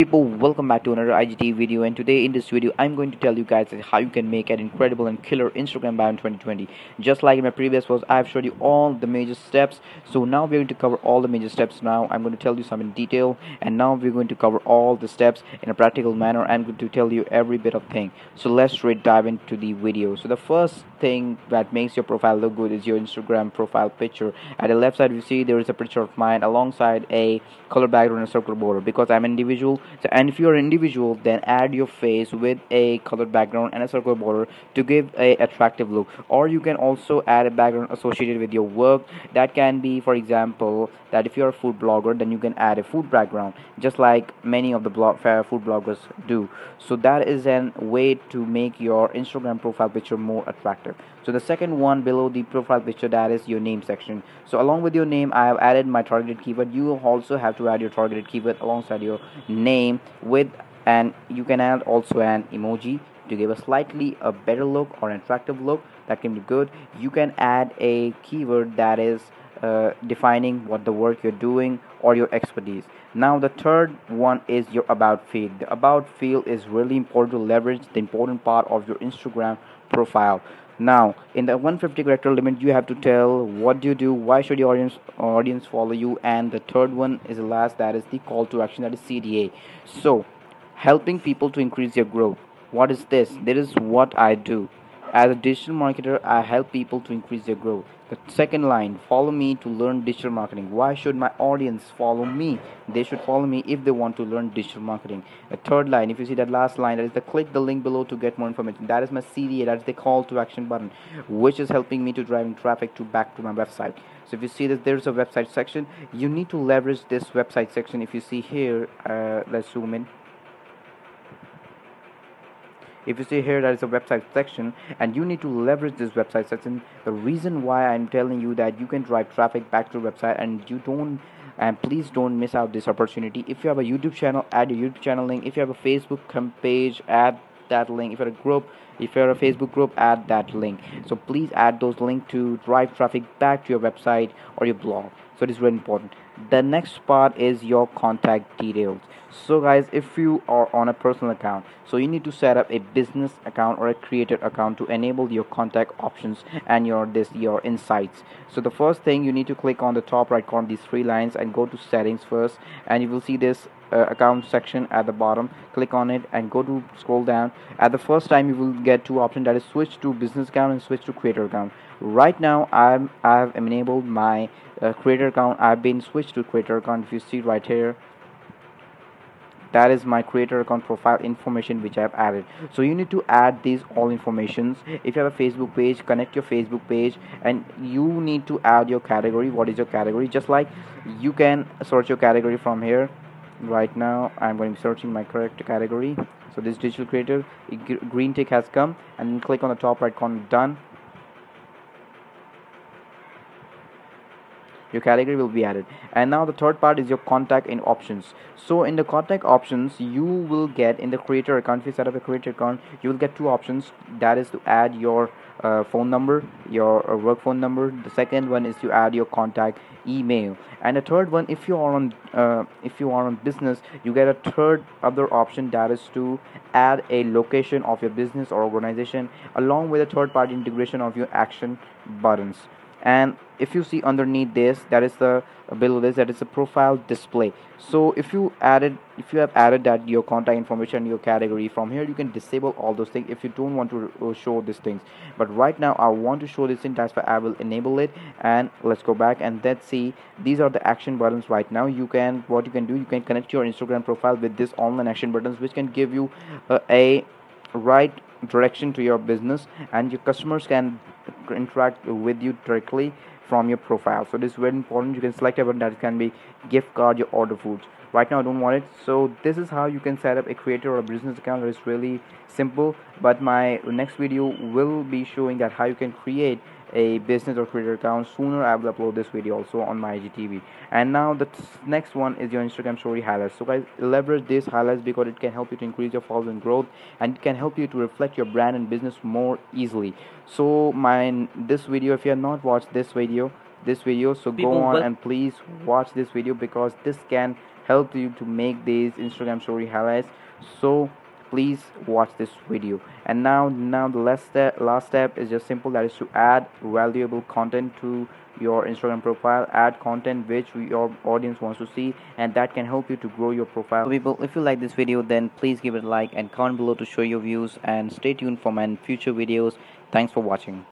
People, welcome back to another IGT video, and today in this video I'm going to tell you guys how you can make an incredible and killer Instagram bio in 2020. Just like in my previous post, I've showed you all the major steps. So now we're going to cover all the major steps. Now I'm going to tell you some in detail, and now we're going to cover all the steps in a practical manner. I'm going to tell you every bit of thing. So let's straight dive into the video. So the first thing that makes your profile look good is your Instagram profile picture. At the left side you see there is a picture of mine alongside a color background and circle border because I'm an individual. So, and if you're an individual, then add your face with a colored background and a circle border to give a attractive look. Or you can also add a background associated with your work. That can be, for example, that if you're a food blogger, then you can add a food background, just like many of the food bloggers do. So that is an way to make your Instagram profile picture more attractive. So the second one below the profile picture, that is your name section. So along with your name, I have added my targeted keyword. You also have to add your targeted keyword alongside your name with, and you can add also an emoji to give a slightly a better look or an attractive look. That can be good. You can add a keyword that is defining what the work you're doing or your expertise. Now the third one is your about field. The about field is really important to leverage the important part of your Instagram profile. Now in the 150 character limit, you have to tell what do you do, why should your audience follow you, and the third one is the last, that is the call to action, that is CTA. So helping people to increase their growth. What is this? This is what I do. As a digital marketer, I help people to increase their growth. The second line, follow me to learn digital marketing. Why should my audience follow me? They should follow me if they want to learn digital marketing. The third line, if you see that last line, that is the click the link below to get more information. That is my CDA, that is the call to action button, which is helping me to driving traffic to back to my website. So if you see that there's a website section, you need to leverage this website section. If you see here, let's zoom in. If you see here, that is a website section, and you need to leverage this website section. The reason why I'm telling you that you can drive traffic back to your website, and please don't miss out this opportunity. If you have a YouTube channel, add your YouTube channel link. If you have a Facebook page, add that link. If you're a Facebook group, add that link. So please add those links to drive traffic back to your website or your blog. So it is very important. The next part is your contact details. So guys, if you are on a personal account, so you need to set up a business account or a creator account to enable your contact options and your insights. So the first thing, you need to click on the top right corner, these three lines, and go to settings first, and you will see this account section at the bottom. Click on it and go to scroll down. At the first time, you will get two options, that is switch to business account and switch to creator account. Right now I've enabled my creator account. I've been switched to creator account. If you see right here, that is my creator account profile information which I have added. So you need to add these all informations. If you have a Facebook page, connect your Facebook page, and you need to add your category. What is your category? Just like you can search your category from here. Right now I'm going to be searching my correct category. So this digital creator, green tick has come, and click on the top right corner, done. Your category will be added. And now the third part is your contact in options. So in the contact options, you will get in the creator account, if you set up a creator account, you will get two options, that is to add your phone number, your work phone number. The second one is to add your contact email, and the third one, if you are on business, you get a third other option, that is to add a location of your business or organization along with a third party integration of your action buttons. And if you see underneath this, that is the below this, that is the profile display. So if you have added that your contact information, your category, from here you can disable all those things if you don't want to show these things. But right now I want to show this thing, that's why I will enable it. And let's go back and let's see, these are the action buttons. Right now what you can do, you can connect your Instagram profile with this online action buttons, which can give you a right direction to your business, and your customers can interact with you directly from your profile. So this is very important. You can select a button that can be gift card, your order foods. Right now I don't want it. So this is how you can set up a creator or a business account. That is really simple, but my next video will be showing that how you can create a business or creator account. Sooner I will upload this video also on my IGTV. And now the next one is your Instagram story highlights. So guys, leverage these highlights because it can help you to increase your following growth, and it can help you to reflect your brand and business more easily. So this video, if you have not watched this video, so go People on will and please watch this video, because this can help you to make these Instagram story highlights. So please watch this video. And now the last step is just simple, that is to add valuable content to your Instagram profile. Add content which your audience wants to see, and that can help you to grow your profile. So people, if you like this video, then please give it a like and comment below to show your views, and stay tuned for my future videos. Thanks for watching.